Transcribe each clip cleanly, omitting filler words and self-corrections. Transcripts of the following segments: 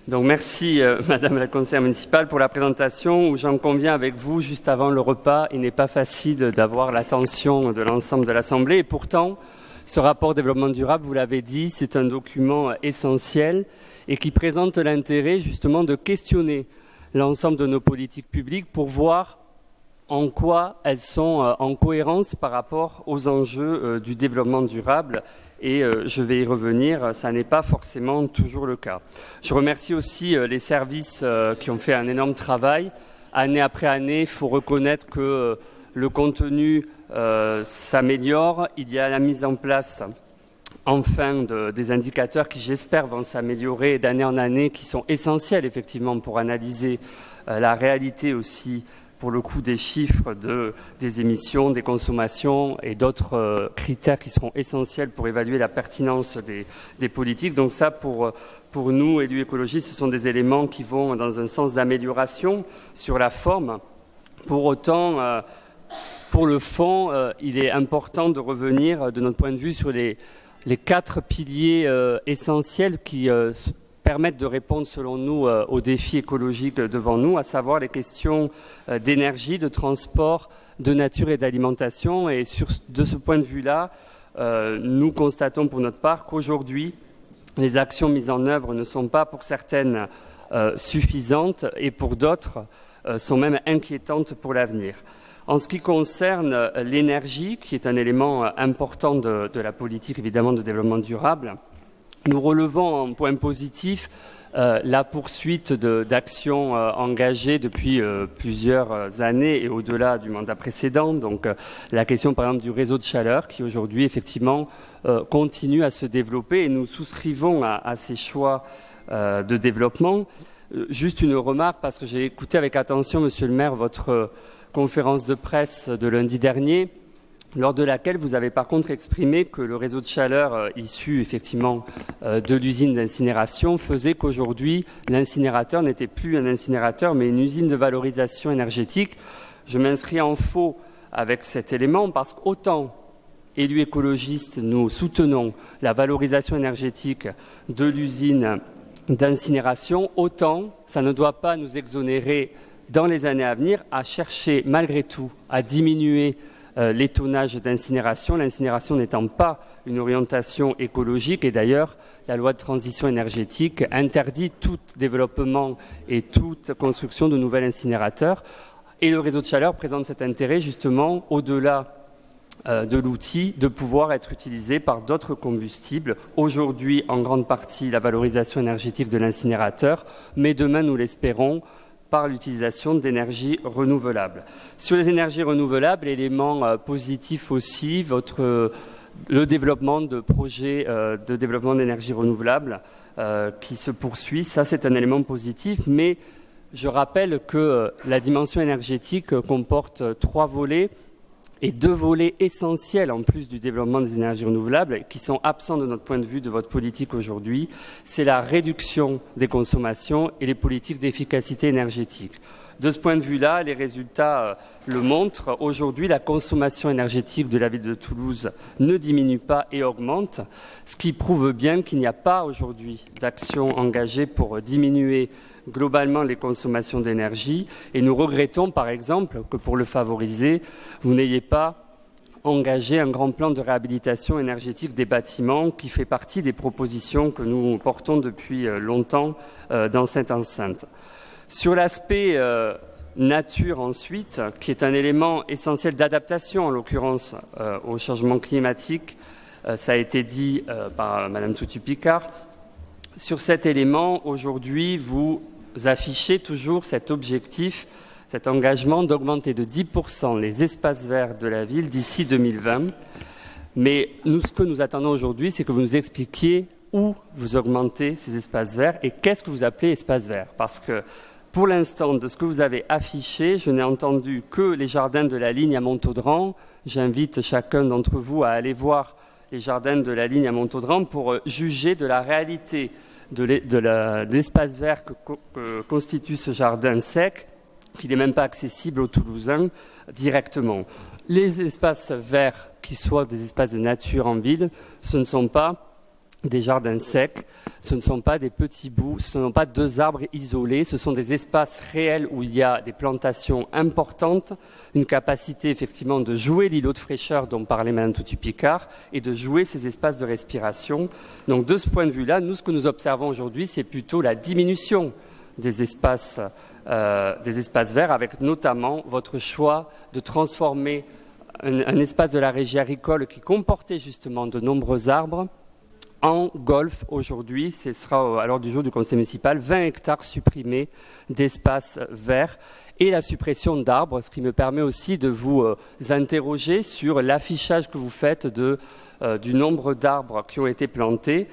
Donc merci Madame la conseillère municipale pour la présentation où j'en conviens avec vous juste avant le repas. Il n'est pas facile d'avoir l'attention de l'ensemble de l'Assemblée et pourtant ce rapport développement durable, vous l'avez dit, c'est un document essentiel et qui présente l'intérêt justement de questionner l'ensemble de nos politiques publiques pour voir en quoi elles sont en cohérence par rapport aux enjeux du développement durable. Et je vais y revenir, ça n'est pas forcément toujours le cas. Je remercie aussi les services qui ont fait un énorme travail. Année après année, il faut reconnaître que le contenu s'améliore. Il y a la mise en place enfin des indicateurs qui, j'espère, vont s'améliorer d'année en année, qui sont essentiels effectivement pour analyser la réalité aussi pour le coup des chiffres des émissions, des consommations et d'autres critères qui seront essentiels pour évaluer la pertinence des politiques. Donc ça, pour nous, élus écologistes, ce sont des éléments qui vont dans un sens d'amélioration sur la forme. Pour autant, pour le fond, il est important de revenir, de notre point de vue, sur les 4 piliers essentiels qui permettent de répondre, selon nous, aux défis écologiques devant nous, à savoir les questions d'énergie, de transport, de nature et d'alimentation. Et de ce point de vue-là, nous constatons pour notre part qu'aujourd'hui, les actions mises en œuvre ne sont pas, pour certaines, suffisantes et pour d'autres, sont même inquiétantes pour l'avenir. En ce qui concerne l'énergie, qui est un élément important de la politique, évidemment, de développement durable, nous relevons en point positif la poursuite d'actions engagées depuis plusieurs années et au-delà du mandat précédent. Donc la question par exemple du réseau de chaleur qui aujourd'hui effectivement continue à se développer et nous souscrivons à ces choix de développement. Juste une remarque parce que j'ai écouté avec attention, Monsieur le maire, votre conférence de presse de lundi dernier, lors de laquelle vous avez par contre exprimé que le réseau de chaleur issu effectivement de l'usine d'incinération faisait qu'aujourd'hui l'incinérateur n'était plus un incinérateur mais une usine de valorisation énergétique. Je m'inscris en faux avec cet élément parce qu'autant élus écologistes, nous soutenons la valorisation énergétique de l'usine d'incinération, autant ça ne doit pas nous exonérer dans les années à venir à chercher malgré tout à diminuer les tonnages d'incinération, l'incinération n'étant pas une orientation écologique et d'ailleurs la loi de transition énergétique interdit tout développement et toute construction de nouveaux incinérateurs et le réseau de chaleur présente cet intérêt justement au-delà de l'outil de pouvoir être utilisé par d'autres combustibles. Aujourd'hui, en grande partie, la valorisation énergétique de l'incinérateur, mais demain, nous l'espérons, par l'utilisation d'énergies renouvelables. Sur les énergies renouvelables, élément positif aussi, le développement de projets de développement d'énergie renouvelable qui se poursuit. Ça, c'est un élément positif, mais je rappelle que la dimension énergétique comporte 3 volets et 2 volets essentiels en plus du développement des énergies renouvelables qui sont absents de notre point de vue de votre politique aujourd'hui. C'est la réduction des consommations et les politiques d'efficacité énergétique. De ce point de vue-là, les résultats le montrent. Aujourd'hui, la consommation énergétique de la ville de Toulouse ne diminue pas et augmente, ce qui prouve bien qu'il n'y a pas aujourd'hui d'action engagée pour diminuer globalement les consommations d'énergie et nous regrettons par exemple que pour le favoriser, vous n'ayez pas engagé un grand plan de réhabilitation énergétique des bâtiments qui fait partie des propositions que nous portons depuis longtemps dans cette enceinte. Sur l'aspect nature ensuite, qui est un élément essentiel d'adaptation en l'occurrence au changement climatique, ça a été dit par Madame Toutu-Picard. Sur cet élément, aujourd'hui, vous affichez toujours cet objectif, cet engagement d'augmenter de 10% les espaces verts de la ville d'ici 2020. Mais ce que nous attendons aujourd'hui, c'est que vous nous expliquiez où vous augmentez ces espaces verts et qu'est-ce que vous appelez espaces verts. Parce que pour l'instant, de ce que vous avez affiché, je n'ai entendu que les jardins de la ligne à Montaudran. J'invite chacun d'entre vous à aller voir les jardins de la ligne à Montaudran pour juger de la réalité de l'espace vert que constitue ce jardin sec, qui n'est même pas accessible aux Toulousains directement. Les espaces verts, qui soient des espaces de nature en ville, ce ne sont pas des jardins secs. Ce ne sont pas des petits bouts, ce ne sont pas 2 arbres isolés, ce sont des espaces réels où il y a des plantations importantes, une capacité effectivement de jouer l'îlot de fraîcheur dont parlait Mme Toutut-Picard et de jouer ces espaces de respiration. Donc de ce point de vue-là, nous, ce que nous observons aujourd'hui, c'est plutôt la diminution des espaces verts, avec notamment votre choix de transformer un espace de la régie agricole qui comportait justement de nombreux arbres en golf. Aujourd'hui, ce sera à l'ordre du jour du conseil municipal, 20 hectares supprimés d'espaces verts et la suppression d'arbres, ce qui me permet aussi de vous interroger sur l'affichage que vous faites du nombre d'arbres qui ont été plantés.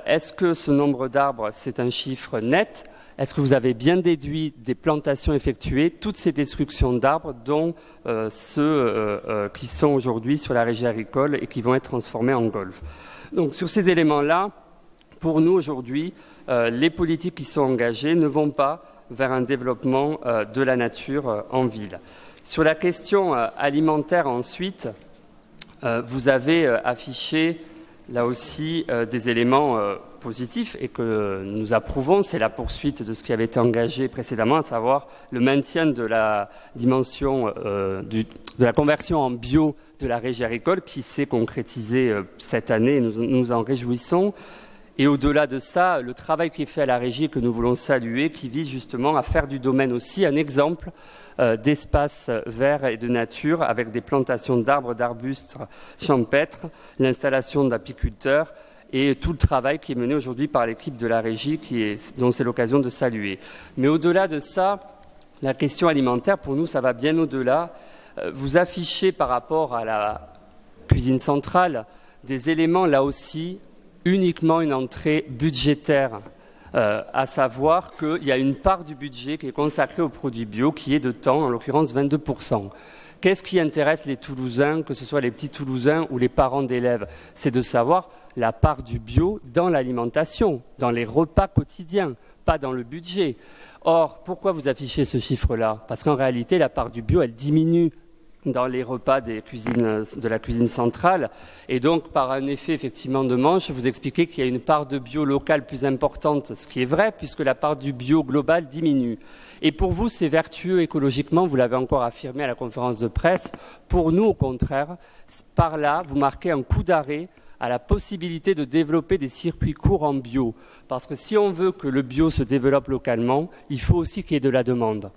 Est-ce que ce nombre d'arbres, c'est un chiffre net ? Est-ce que vous avez bien déduit des plantations effectuées, toutes ces destructions d'arbres, dont ceux qui sont aujourd'hui sur la régie agricole et qui vont être transformés en golf? Donc sur ces éléments-là, pour nous aujourd'hui, les politiques qui sont engagées ne vont pas vers un développement de la nature en ville. Sur la question alimentaire ensuite, vous avez affiché là aussi des éléments positifs et que nous approuvons. C'est la poursuite de ce qui avait été engagé précédemment, à savoir le maintien de la dimension de la conversion en bio de la régie agricole qui s'est concrétisée cette année et nous en réjouissons. Et au-delà de ça, le travail qui est fait à la régie que nous voulons saluer, qui vise justement à faire du domaine aussi un exemple d'espace vert et de nature avec des plantations d'arbres, d'arbustes champêtres, l'installation d'apiculteurs et tout le travail qui est mené aujourd'hui par l'équipe de la régie dont c'est l'occasion de saluer. Mais au-delà de ça, la question alimentaire, pour nous, ça va bien au-delà. Vous affichez par rapport à la cuisine centrale des éléments là aussi uniquement une entrée budgétaire, à savoir qu'il y a une part du budget qui est consacrée aux produits bio qui est de temps, en l'occurrence 22%. Qu'est-ce qui intéresse les Toulousains, que ce soit les petits Toulousains ou les parents d'élèves? C'est de savoir la part du bio dans l'alimentation, dans les repas quotidiens, pas dans le budget. Or, pourquoi vous affichez ce chiffre-là? Parce qu'en réalité, la part du bio, elle diminue dans les repas de la cuisine centrale. Et donc, par un effet effectivement de manche, vous expliquez qu'il y a une part de bio local plus importante, ce qui est vrai, puisque la part du bio global diminue. Et pour vous, c'est vertueux écologiquement, vous l'avez encore affirmé à la conférence de presse. Pour nous, au contraire, par là, vous marquez un coup d'arrêt à la possibilité de développer des circuits courts en bio. Parce que si on veut que le bio se développe localement, il faut aussi qu'il y ait de la demande.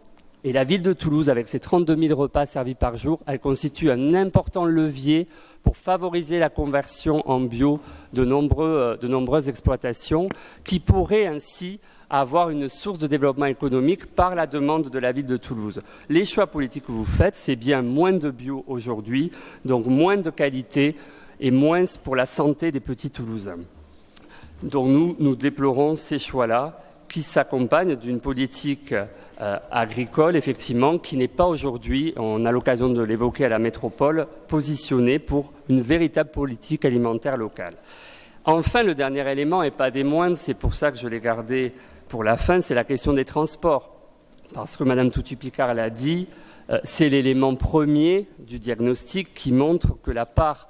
Et la ville de Toulouse, avec ses 32 000 repas servis par jour, elle constitue un important levier pour favoriser la conversion en bio de nombreuses exploitations qui pourraient ainsi avoir une source de développement économique par la demande de la ville de Toulouse. Les choix politiques que vous faites, c'est bien moins de bio aujourd'hui, donc moins de qualité et moins pour la santé des petits Toulousains. Donc nous déplorons ces choix-là qui s'accompagnent d'une politique agricole, effectivement, qui n'est pas aujourd'hui, on a l'occasion de l'évoquer à la métropole, positionnée pour une véritable politique alimentaire locale. Enfin, le dernier élément, et pas des moindres, c'est pour ça que je l'ai gardé pour la fin, c'est la question des transports. Parce que Mme Toutut-Picard l'a dit, c'est l'élément premier du diagnostic qui montre que la part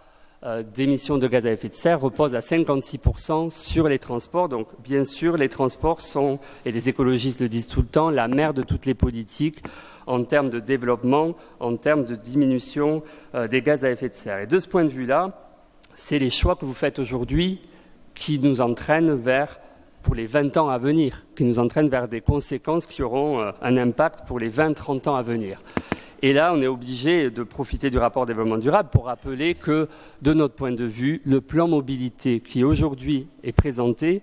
d'émissions de gaz à effet de serre repose à 56% sur les transports. Donc, bien sûr, les transports sont, et les écologistes le disent tout le temps, la mère de toutes les politiques en termes de développement, en termes de diminution des gaz à effet de serre. Et de ce point de vue-là, c'est les choix que vous faites aujourd'hui qui nous entraînent vers, pour les 20 ans à venir, qui nous entraînent vers des conséquences qui auront un impact pour les 20-30 ans à venir. Et là, on est obligé de profiter du rapport développement durable pour rappeler que, de notre point de vue, le plan mobilité qui aujourd'hui est présenté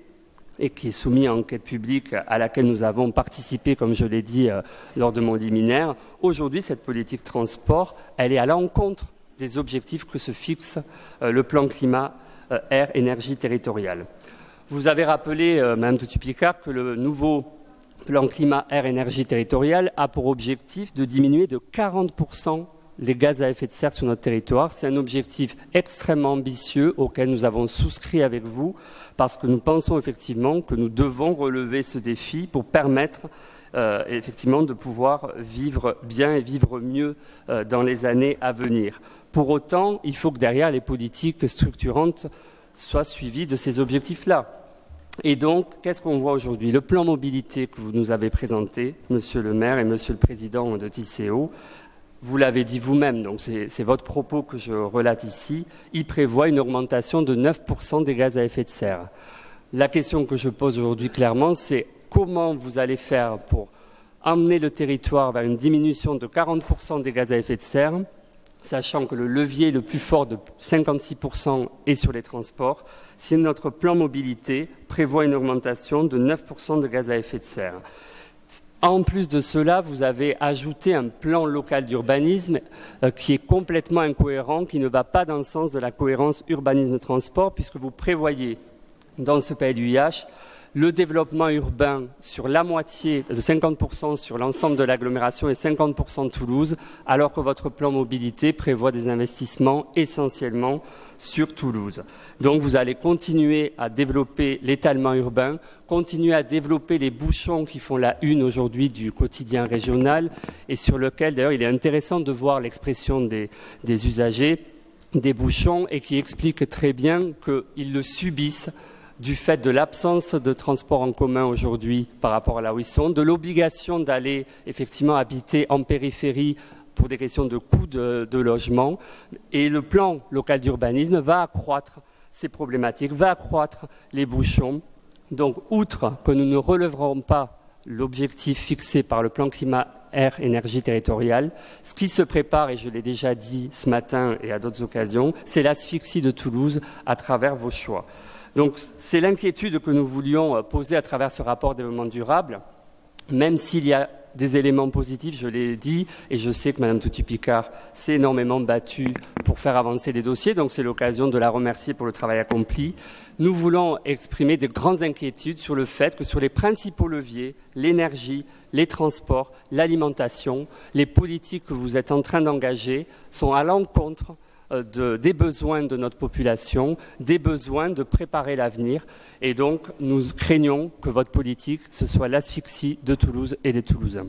et qui est soumis à enquête publique à laquelle nous avons participé, comme je l'ai dit lors de mon liminaire, aujourd'hui, cette politique transport, elle est à l'encontre des objectifs que se fixe le plan climat, air, énergie territoriale. Vous avez rappelé, Mme Toutut-Picard, que le nouveau plan climat, air, énergie territoriale a pour objectif de diminuer de 40% les gaz à effet de serre sur notre territoire. C'est un objectif extrêmement ambitieux auquel nous avons souscrit avec vous parce que nous pensons effectivement que nous devons relever ce défi pour permettre effectivement de pouvoir vivre bien et vivre mieux dans les années à venir. Pour autant, il faut que derrière les politiques structurantes soit suivi de ces objectifs-là. Et donc, qu'est-ce qu'on voit aujourd'hui? Le plan mobilité que vous nous avez présenté, Monsieur le maire et Monsieur le président de Tisséo, vous l'avez dit vous-même, donc c'est votre propos que je relate ici, il prévoit une augmentation de 9% des gaz à effet de serre. La question que je pose aujourd'hui clairement, c'est comment vous allez faire pour emmener le territoire vers une diminution de 40% des gaz à effet de serre, sachant que le levier le plus fort de 56% est sur les transports, si notre plan mobilité prévoit une augmentation de 9% de gaz à effet de serre. En plus de cela, vous avez ajouté un plan local d'urbanisme qui est complètement incohérent, qui ne va pas dans le sens de la cohérence urbanisme-transport, puisque vous prévoyez dans ce PLUiH le développement urbain sur la moitié, de 50% sur l'ensemble de l'agglomération et 50% de Toulouse, alors que votre plan mobilité prévoit des investissements essentiellement sur Toulouse. Donc vous allez continuer à développer l'étalement urbain, continuer à développer les bouchons qui font la une aujourd'hui du quotidien régional et sur lequel d'ailleurs il est intéressant de voir l'expression des usagers, des bouchons, et qui explique très bien qu'ils le subissent du fait de l'absence de transport en commun aujourd'hui par rapport à là où ils sont, de l'obligation d'aller effectivement habiter en périphérie pour des questions de coût de logement. Et le plan local d'urbanisme va accroître ces problématiques, va accroître les bouchons. Donc, outre que nous ne relèverons pas l'objectif fixé par le plan climat-air-énergie territorial, ce qui se prépare, et je l'ai déjà dit ce matin et à d'autres occasions, c'est l'asphyxie de Toulouse à travers vos choix. Donc, c'est l'inquiétude que nous voulions poser à travers ce rapport développement durable, même s'il y a des éléments positifs, je l'ai dit, et je sais que Mme Touty-Picard s'est énormément battue pour faire avancer des dossiers, donc c'est l'occasion de la remercier pour le travail accompli. Nous voulons exprimer de grandes inquiétudes sur le fait que sur les principaux leviers, l'énergie, les transports, l'alimentation, les politiques que vous êtes en train d'engager sont à l'encontre des besoins de notre population, des besoins de préparer l'avenir. Et donc, nous craignons que votre politique, ce soit l'asphyxie de Toulouse et des Toulousains.